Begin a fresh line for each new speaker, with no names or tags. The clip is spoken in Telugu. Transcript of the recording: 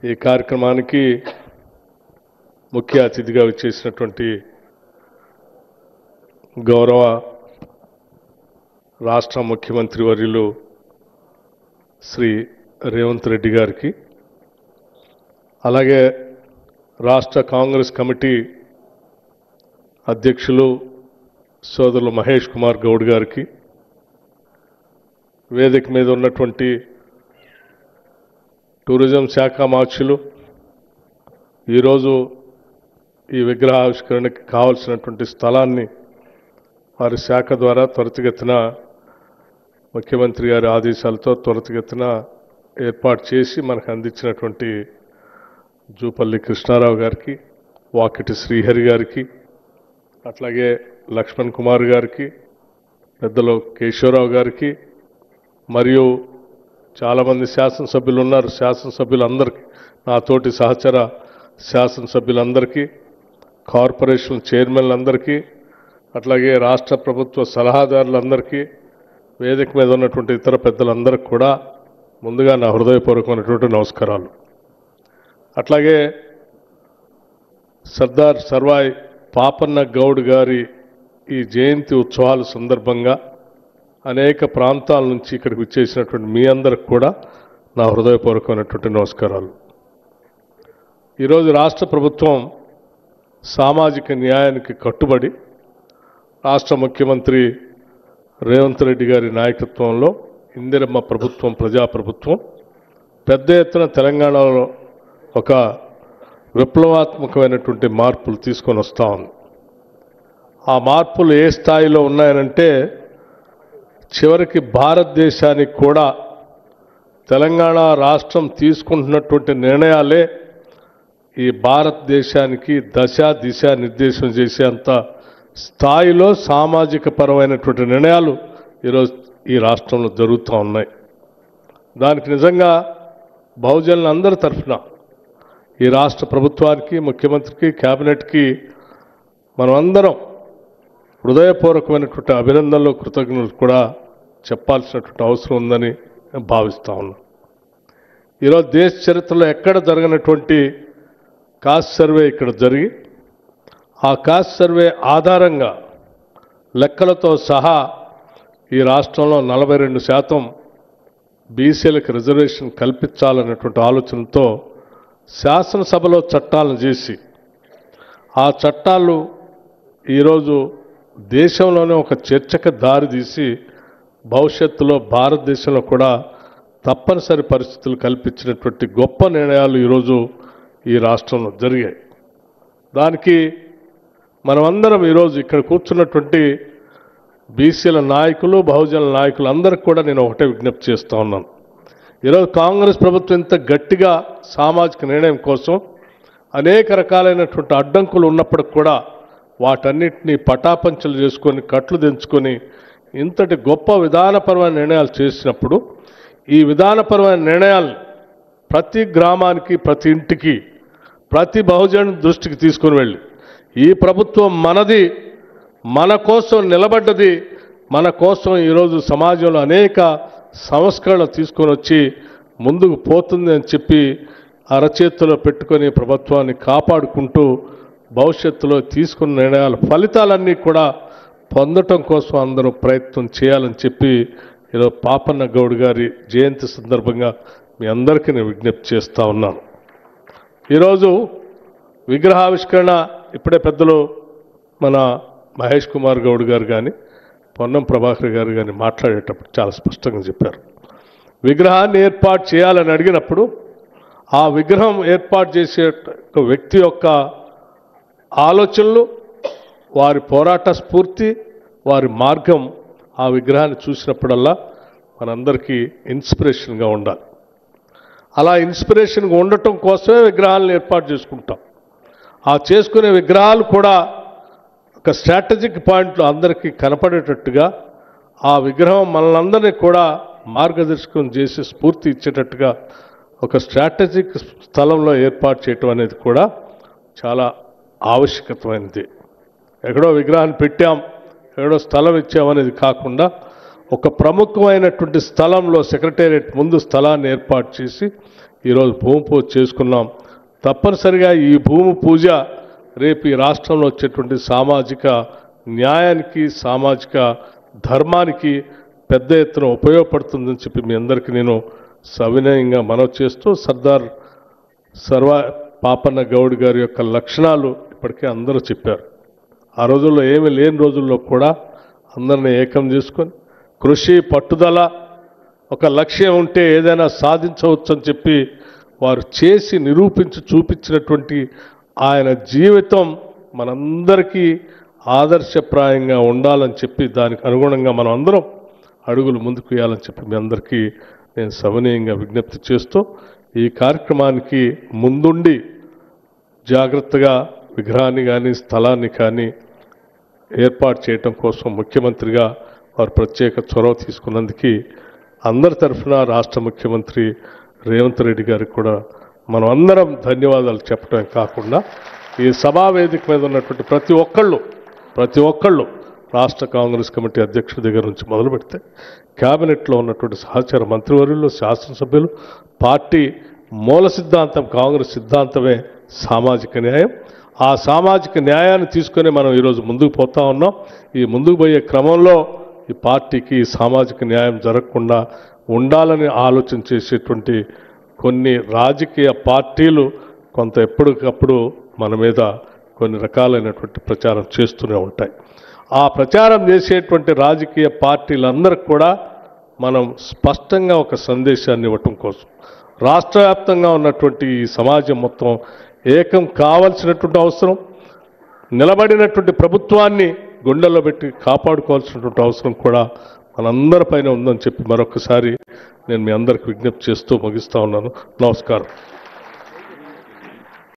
ఈ కార్యక్రమానికి ముఖ్య అతిథిగా వచ్చేసినటువంటి గౌరవ రాష్ట్ర ముఖ్యమంత్రి వర్యులు శ్రీ రేవంత్ రెడ్డి గారికి, అలాగే రాష్ట్ర కాంగ్రెస్ కమిటీ అధ్యక్షులు సోదరులు మహేష్ కుమార్ గౌడ్ గారికి, వేదిక మీద ఉన్నటువంటి టూరిజం శాఖ మార్చులు, ఈరోజు ఈ విగ్రహావిష్కరణకి కావాల్సినటువంటి స్థలాన్ని వారి శాఖ ద్వారా త్వరితగతిన ముఖ్యమంత్రి గారి ఆదేశాలతో త్వరితగతిన ఏర్పాటు చేసి మనకు అందించినటువంటి జూపల్లి కృష్ణారావు గారికి, వాకిటి శ్రీహరి గారికి, అట్లాగే లక్ష్మణ్ కుమార్ గారికి, పెద్దలు కేశవరావు గారికి, మరియు చాలామంది శాసనసభ్యులు ఉన్నారు. శాసనసభ్యులందరికీ, నాతోటి సహచర శాసనసభ్యులందరికీ, కార్పొరేషన్ చైర్మన్లందరికీ, అట్లాగే రాష్ట్ర ప్రభుత్వ సలహాదారులందరికీ, వేదిక మీద ఉన్నటువంటి ఇతర పెద్దలందరికీ కూడా ముందుగా నా హృదయపూర్వకమైనటువంటి నమస్కారాలు. అట్లాగే సర్దార్ సర్వాయి పాపన్న గౌడ్ గారి ఈ జయంతి ఉత్సవాల సందర్భంగా అనేక ప్రాంతాల నుంచి ఇక్కడికి వచ్చేసినటువంటి మీ అందరికి కూడా నా హృదయపూర్వకమైనటువంటి నమస్కారాలు. ఈరోజు రాష్ట్ర ప్రభుత్వం సామాజిక న్యాయానికి కట్టుబడి రాష్ట్ర ముఖ్యమంత్రి రేవంత్ రెడ్డి గారి నాయకత్వంలో ఇందిరమ్మ ప్రభుత్వం, ప్రజాప్రభుత్వం పెద్ద ఎత్తున తెలంగాణలో ఒక విప్లవాత్మకమైనటువంటి మార్పులు తీసుకొని వస్తూ ఉంది. ఆ మార్పులు ఏ స్థాయిలో ఉన్నాయనంటే, చివరికి భారతదేశానికి కూడా తెలంగాణ రాష్ట్రం తీసుకుంటున్నటువంటి నిర్ణయాలే ఈ భారతదేశానికి దిశ నిర్దేశం చేసేంత స్థాయిలో సామాజిక పరమైనటువంటి నిర్ణయాలు ఈరోజు ఈ రాష్ట్రంలో జరుగుతూ ఉన్నాయి. దానికి నిజంగా బహుజనులందరి తరఫున ఈ రాష్ట్ర ప్రభుత్వానికి, ముఖ్యమంత్రికి, కేబినెట్కి మనమందరం హృదయపూర్వకమైనటువంటి అభినందనలు, కృతజ్ఞతలు కూడా చెప్పాల్సినటువంటి అవసరం ఉందని భావిస్తూ ఉన్నాం. ఈరోజు దేశ చరిత్రలో ఎక్కడ జరగనటువంటి కాస్ట్ సర్వే ఇక్కడ జరిగి, ఆ కాస్ట్ సర్వే ఆధారంగా లెక్కలతో సహా ఈ రాష్ట్రంలో 42% బీసీలకు రిజర్వేషన్ కల్పించాలన్నటువంటి ఆలోచనతో శాసనసభలో చట్టాలను చేసి, ఆ చట్టాలు ఈరోజు దేశంలోనే ఒక చర్చకు దారితీసి భవిష్యత్తులో భారతదేశంలో కూడా తప్పనిసరి పరిస్థితులు కల్పించినటువంటి గొప్ప నిర్ణయాలు ఈరోజు ఈ రాష్ట్రంలో జరిగాయి. దానికి మనమందరం ఈరోజు ఇక్కడ కూర్చున్నటువంటి బీసీల నాయకులు, బహుజనుల నాయకులు అందరికీ కూడా నేను ఒకటే విజ్ఞప్తి చేస్తూ ఉన్నాను. ఈరోజు కాంగ్రెస్ ప్రభుత్వం ఇంత గట్టిగా సామాజిక నిర్ణయం కోసం అనేక రకాలైనటువంటి అడ్డంకులు ఉన్నప్పటికి కూడా వాటన్నిటినీ పటాపంచలు చేసుకొని, కట్లు దించుకొని ఇంతటి గొప్ప విధానపరమైన నిర్ణయాలు చేసినప్పుడు, ఈ విధానపరమైన నిర్ణయాలు ప్రతి గ్రామానికి, ప్రతి ఇంటికి, ప్రతి బహుజను దృష్టికి తీసుకొని వెళ్ళి, ఈ ప్రభుత్వం మనది, మన కోసం నిలబడ్డది, మన కోసం ఈరోజు సమాజంలో అనేక సంస్కరణలు తీసుకొని వచ్చి ముందుకు పోతుంది అని చెప్పి అరచేతిలో పెట్టుకొని ప్రభుత్వాన్ని కాపాడుకుంటూ భవిష్యత్తులో తీసుకున్న నిర్ణయాల ఫలితాలన్నీ కూడా పొందటం కోసం అందరూ ప్రయత్నం చేయాలని చెప్పి ఈరోజు పాపన్న గౌడ్ గారి జయంతి సందర్భంగా మీ అందరికీ నేను విజ్ఞప్తి చేస్తూ ఉన్నాను. ఈరోజు విగ్రహావిష్కరణ ఇప్పుడే పెద్దలు మన మహేష్ కుమార్ గౌడ్ గారు కానీ, పొన్నం ప్రభాకర్ గారు కానీ మాట్లాడేటప్పుడు చాలా స్పష్టంగా చెప్పారు. విగ్రహాన్ని ఏర్పాటు చేయాలని అడిగినప్పుడు ఆ విగ్రహం ఏర్పాటు చేసే వ్యక్తి యొక్క ఆలోచనలు, వారి పోరాట స్ఫూర్తి, వారి మార్గం ఆ విగ్రహాన్ని చూసినప్పుడల్లా మనందరికీ ఇన్స్పిరేషన్గా ఉండాలి. అలా ఇన్స్పిరేషన్గా ఉండటం కోసమే విగ్రహాలను ఏర్పాటు చేసుకుంటాం. ఆ చేసుకునే విగ్రహాలు కూడా ఒక స్ట్రాటజిక్ పాయింట్లో అందరికీ కనపడేటట్టుగా, ఆ విగ్రహం మనలందరినీ కూడా మార్గదర్శకం చేసి స్ఫూర్తి ఇచ్చేటట్టుగా ఒక స్ట్రాటజిక్ స్థలంలో ఏర్పాటు చేయటం అనేది కూడా చాలా ఆవశ్యకమైనది. ఎక్కడో విగ్రహాన్ని పెట్టాం, ఎక్కడో స్థలం ఇచ్చామనేది కాకుండా ఒక ప్రముఖమైనటువంటి స్థలంలో సెక్రటేరియట్ ముందు స్థలాన్ని ఏర్పాటు చేసి ఈరోజు భూమి పూజ చేసుకున్నాం. తప్పనిసరిగా ఈ భూమి పూజ రేపు ఈ రాష్ట్రంలో వచ్చేటువంటి సామాజిక న్యాయానికి, సామాజిక ధర్మానికి పెద్ద ఎత్తున ఉపయోగపడుతుందని చెప్పి మీ అందరికీ నేను సవినయంగా మనవి చేస్తూ, సర్దార్ సర్వ పాపన్న గౌడ్ గారి యొక్క లక్షణాలు ఇప్పటికే అందరూ చెప్పారు. ఆ రోజుల్లో ఏమీ లేని రోజుల్లో కూడా అందరినీ ఏకం చేసుకొని కృషి, పట్టుదల, ఒక లక్ష్యం ఉంటే ఏదైనా సాధించవచ్చు అని చెప్పి వారు చేసి నిరూపించి చూపించినటువంటి ఆయన జీవితం మనందరికీ ఆదర్శప్రాయంగా ఉండాలని చెప్పి దానికి అనుగుణంగా మనం అందరం అడుగులు ముందుకు వేయాలని చెప్పి మీ అందరికీ నేను సవినయంగా విజ్ఞప్తి చేస్తూ, ఈ కార్యక్రమానికి ముందుండి జాగ్రత్తగా విగ్రహాన్ని కానీ స్థలాన్ని కానీ ఏర్పాటు చేయటం కోసం ముఖ్యమంత్రిగా వారు ప్రత్యేక చొరవ తీసుకున్నందుకు అందరి తరఫున రాష్ట్ర ముఖ్యమంత్రి రేవంత్ రెడ్డి గారికి కూడా మనం అందరం ధన్యవాదాలు చెప్పడమే కాకుండా, ఈ సభా వేదిక మీద ఉన్నటువంటి ప్రతి ఒక్కళ్ళు రాష్ట్ర కాంగ్రెస్ కమిటీ అధ్యక్షుడి దగ్గర నుంచి మొదలు పెడితే క్యాబినెట్లో ఉన్నటువంటి సహచర మంత్రివర్యులు, శాసనసభ్యులు, పార్టీ మూల సిద్ధాంతం కాంగ్రెస్ సిద్ధాంతమే సామాజిక న్యాయం. ఆ సామాజిక న్యాయాన్ని తీసుకొని మనం ఈరోజు ముందుకు పోతా ఉన్నాం. ఈ ముందుకు పోయే క్రమంలో ఈ పార్టీకి సామాజిక న్యాయం జరగకుండా ఉండాలని ఆలోచన చేసేటువంటి కొన్ని రాజకీయ పార్టీలు కొంత ఎప్పటికప్పుడు మన మీద కొన్ని రకాలైనటువంటి ప్రచారం చేస్తూనే ఉంటాయి. ఆ ప్రచారం చేసేటువంటి రాజకీయ పార్టీలందరికీ కూడా మనం స్పష్టంగా ఒక సందేశాన్ని ఇవ్వటం కోసం రాష్ట్ర వ్యాప్తంగా ఉన్నటువంటి ఈ సమాజం మొత్తం ఏకం కావాల్సినటువంటి అవసరం, నిలబడినటువంటి ప్రభుత్వాన్ని గుండెల్లో పెట్టి కాపాడుకోవాల్సినటువంటి అవసరం కూడా మనందరిపైన ఉందని చెప్పి మరొకసారి నేను మీ అందరికి విజ్ఞప్తి చేస్తూ ముగిస్తా ఉన్నాను. నమస్కారం.